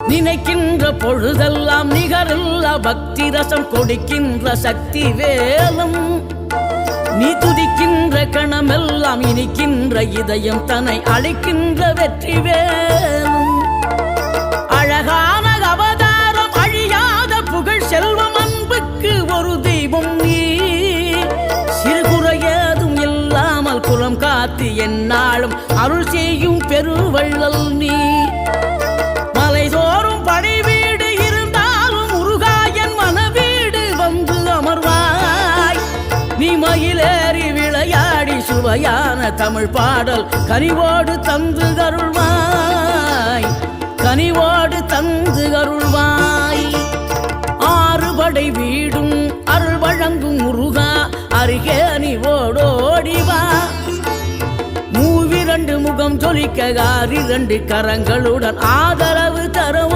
நினைக்கின்ற பொழுதெல்லாம் நிகரில்லா பக்தி ரசம் கொடுக்கின்ற சக்தி வேலும் நீ துதிக்கின்ற கணமெல்லாம் இனிக்கின்ற இதயம் தன்னை அழைக்கின்ற வெற்றி வேலும் அழகான அவதாரம் அழியாத புகழ் செல்வம் அன்புக்கு ஒரு தெய்வம் நீ சிறுகுறையதும் இல்லாமல் குலம் காத்து எந்நாளும் அருள் செய்யும் பெருவள்ளல் நீ மலைதோறும் படை வீடு இருந்தாலும் முருகாயன் மனவீடு வந்து அமர்வாய் நீ மயிலேறி விளையாடி சுவையான தமிழ் பாடல் கனிவோடு தந்து அருள்வாய் கனிவோடு தந்து அருள்வாய் ஆறுபடை வீடும் அருள் வழங்கும் முருகா அருகே நீ ஓடோடிவா மூவிரண்டு முகம் ஜொலிக்க 6 கரங்களுடன் ஆதரவு தரும்